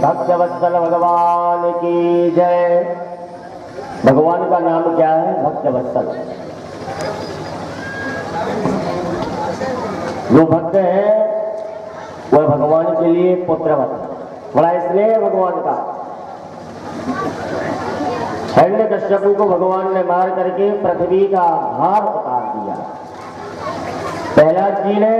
भक्तवत्सल भगवान की जय। भगवान का नाम क्या है? भक्तवत्सल। जो भक्त है वह भगवान के लिए पुत्रवत, बड़ा स्नेह भगवान का। हिरण्यकश्यप को भगवान ने मार करके पृथ्वी का भार उतार दिया। प्रहलाद जी ने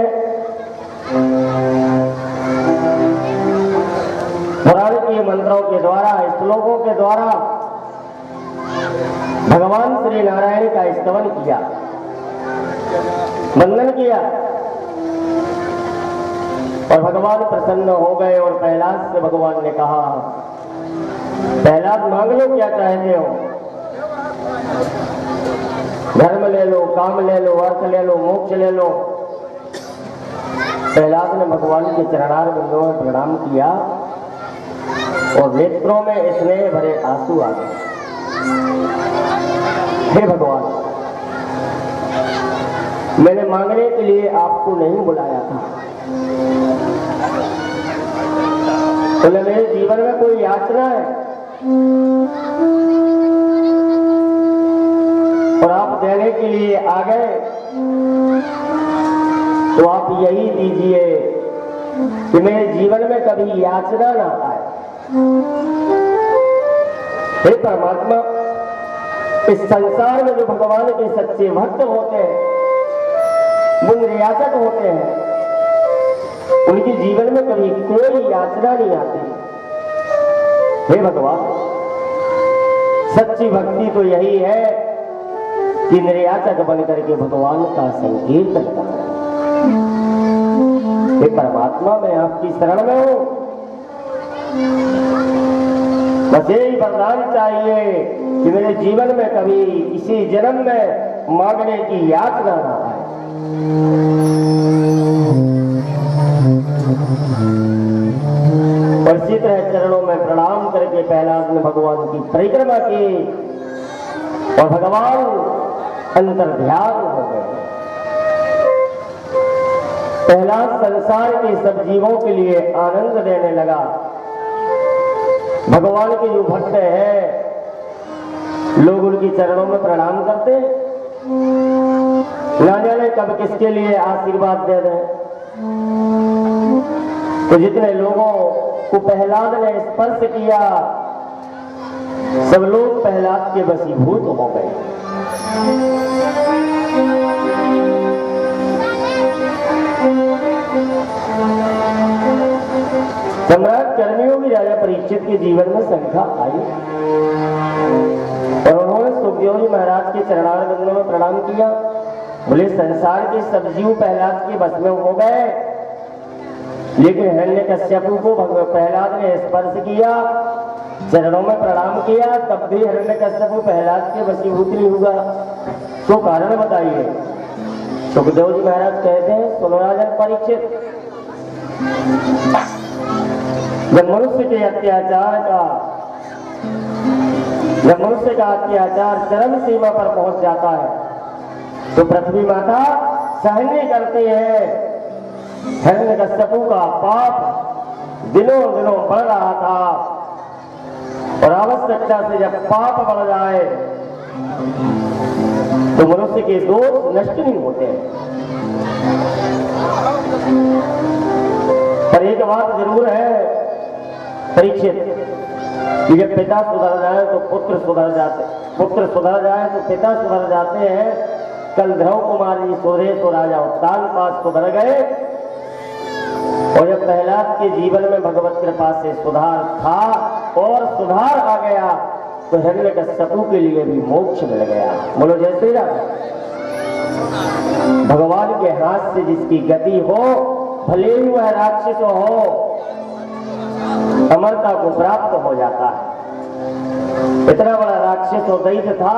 पुराण के मंत्रों के द्वारा, श्लोकों के द्वारा भगवान श्री नारायण का स्तवन किया, वंदन किया और भगवान प्रसन्न हो गए। और प्रहलाद से भगवान ने कहा, प्रहलाद मांग लो क्या चाहते हो, धर्म ले लो, काम ले लो, अर्थ ले लो, मोक्ष ले लो। प्रहलाद ने भगवान के चरणार बिंदुओं में प्रणाम किया और नेत्रों में स्नेह भरे आंसू आ गए। हे भगवान, मैंने मांगने के लिए आपको नहीं बुलाया था। तो मेरे जीवन में कोई याचना है और आप देने के लिए आ गए, तो आप यही दीजिए कि मेरे जीवन में कभी याचना ना आए। हे परमात्मा, इस संसार में जो भगवान के सच्चे भक्त होते हैं, वो निर्याचक होते हैं, उनके जीवन में कभी कोई याचना नहीं आती। हे भगवान, सच्ची भक्ति तो यही है कि निर्याचक बन करके भगवान का संकीर्तन करें। हे परमात्मा, मैं आपकी शरण में हूं, बस यही वरदान चाहिए कि मेरे जीवन में कभी इसी जन्म में मांगने की याचना ना आए। और इसी तरह चरणों में प्रणाम करके प्रहलाद ने भगवान की परिक्रमा की और भगवान अंतर्ध्यान हो गए। प्रहलाद संसार के सब जीवों के लिए आनंद देने लगा। भगवान के जो भक्त हैं लोग उनकी चरणों में प्रणाम करते, ना जाने कब किसके लिए आशीर्वाद दे दें। तो जितने लोगों को प्रहलाद ने स्पर्श किया, सब लोग प्रहलाद के वशीभूत हो गए। सम्राट कर्मियों भी राजा परीक्षित के जीवन में शंका आई और उन्होंने सुखदेव जी महाराज के चरणारविंदों में प्रणाम किया। बोले संसार के सब जीव प्रहलाद के बस में हो गए, लेकिन हिरण्यकश्यपु को प्रहलाद ने स्पर्श किया, चरणों में प्रणाम किया, तब भी हिरण्यकश्यपु प्रहलाद के वशीभूत नहीं हुआ। तो कारण बताइए। सुखदेव जी महाराज कहते हैं, सुनो राजा परीक्षित, जब मनुष्य का अत्याचार चरम सीमा पर पहुंच जाता है तो पृथ्वी माता सहन नहीं करती है। हिरण्यकश्यपु का पाप दिनों दिनों बढ़ रहा था और आवश्यकता से जब पाप बढ़ जाए तो मनुष्य के दोष नष्ट नहीं होते। पर एक बात जरूर है परीक्षित, कि जब पिता सुधर जाए तो पुत्र सुधर जाते, पुत्र सुधर जाए तो पिता सुधर जाते हैं। कल ध्रुव कुमार जी सुधरे तो राजा उत्तानपाद सुधर गए, और जब प्रहलाद के जीवन में भगवत कृपा से सुधार था और सुधार आ गया तो हिरण्यकश्यपु के लिए भी मोक्ष मिल गया। बोलो जय श्री राम। भगवान के हाथ से जिसकी गति हो, भले ही वह राक्षस हो, अमरता को प्राप्त हो जाता है। इतना बड़ा राक्षस और दैत्य था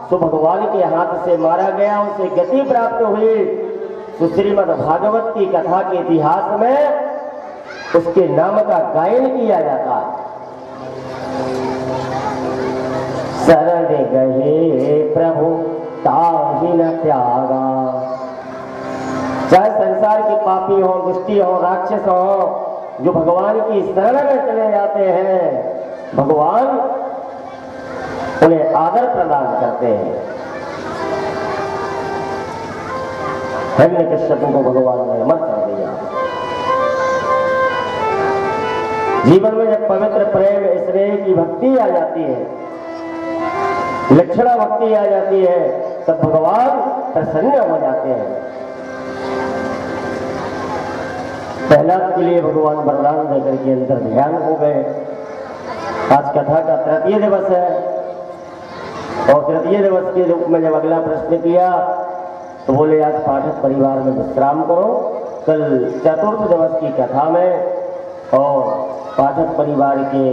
तो भगवान के हाथ से मारा गया, उसे गति प्राप्त हुई। तो श्रीमद् भागवत की कथा के इतिहास में उसके नाम का गायन किया जाता है। शरण गए प्रभु ताहि न त्यागा। चाहे संसार के पापी हो, दुष्टी हो, राक्षस हो, जो भगवान की शरण में चले जाते हैं, भगवान उन्हें आदर प्रदान करते हैं। हिरण्यकश्यपु को भगवान ने अमर कर दिया। जीवन में जब पवित्र प्रेम स्नेह की भक्ति आ जाती है, लक्षणा भक्ति आ जाती है, तब भगवान प्रसन्न हो जाते हैं। प्रहलाद के लिए भगवान वरदान देकर के अंदर ध्यान हो गए। आज कथा का तृतीय दिवस है और तृतीय दिवस के रूप में जब अगला प्रश्न किया तो बोले आज पाठक परिवार में विश्राम करो, कल चतुर्थ दिवस की कथा में और पाठक परिवार के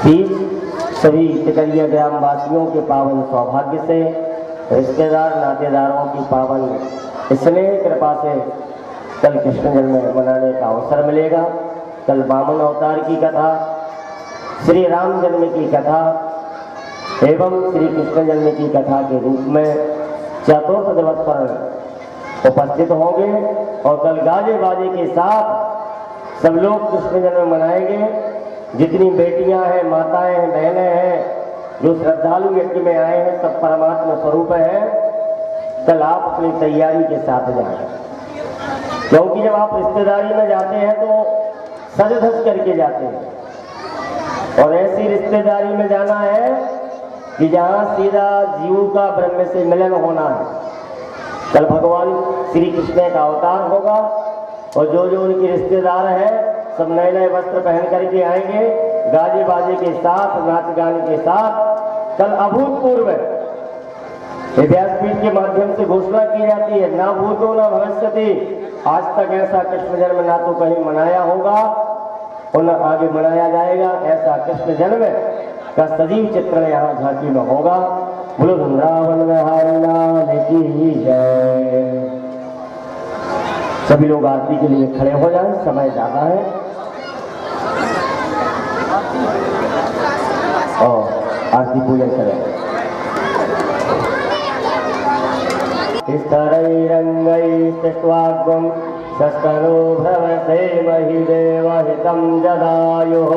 बीच सभी टिकरिया ग्राम वासियों के पावन सौभाग्य से, रिश्तेदार नातेदारों की पावन स्नेह कृपा से कल कृष्ण जन्म मनाने का अवसर मिलेगा। कल वामन अवतार की कथा, श्री राम जन्म की कथा एवं श्री कृष्ण जन्म की कथा के रूप में चतुर्थ दिवस पर उपस्थित होंगे और कल गाजे बाजे के साथ सब लोग कृष्ण जन्म मनाएंगे। जितनी बेटियां हैं, माताएं हैं, बहनें हैं, जो श्रद्धालु यज्ञ में आए हैं, सब परमात्मा स्वरूप है। कल आप अपनी तैयारी के साथ जाएं, क्योंकि जब आप रिश्तेदारी में जाते हैं तो सज धज करके जाते हैं और ऐसी रिश्तेदारी में जाना है कि जहां सीधा जीव का ब्रह्म से मिलन होना है। कल भगवान श्री कृष्ण का अवतार होगा और जो जो उनके रिश्तेदार हैं सब नए नए वस्त्र पहन करके आएंगे, गाजे बाजे के साथ, नाच गाने के साथ। कल अभूतपूर्व व्यासपीठ के माध्यम से घोषणा की जाती है, ना भूतो ना भविष्यति। आज तक ऐसा कृष्ण जन्म ना तो कहीं मनाया होगा और न आगे मनाया जाएगा। ऐसा कृष्ण जन्म का सजीव चित्र यहाँ झांकी में होगा। बोलो वृंदावन बिहारी लाल की जय। सभी लोग आरती के लिए खड़े हो जाएं, समय ज्यादा है और आरती पूजन करें। स्तरैरङ्गैस्त्वाग्वं शस्तनो भ्रवसे महि देवहितं जदायुः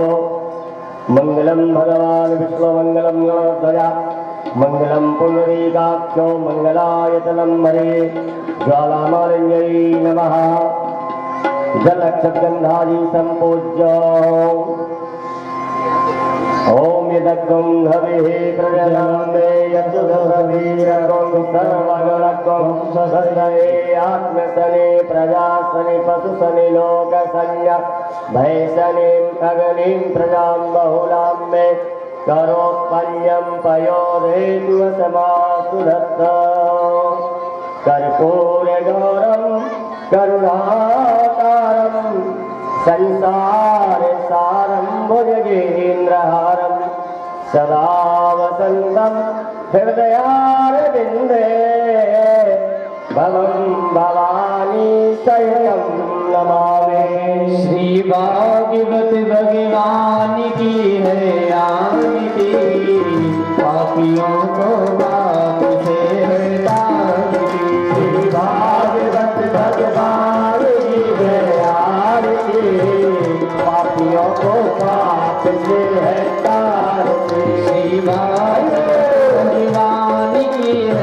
मंगलम भगवान विष्णु मंगलम गणध्वजा मंगलम पुंडरीकाक्षो मंगलायतनम हरे ज्वालामालिन्यै नमः जलक्षगंधादि संपूज्य ओम यदग्गं हविः प्रजनन्दे यशुधवीरगं सर्वगणगं सदये आत्मसने प्रजासने पशुसने लोकसंज्ञा भैसनीं अग्निं प्रजां बहुलां मे करोत्पन्यं पयोरेतुवसमासुदत्त कर्पूरगौरं करुणाकारं संसार सारं भुजगेन्द्रहारं सदा वसन्तं हृदयारविन्दे भवं भवानी सहितं नमामि। श्री भागवत भगवान की है आरती, पापियों को वापस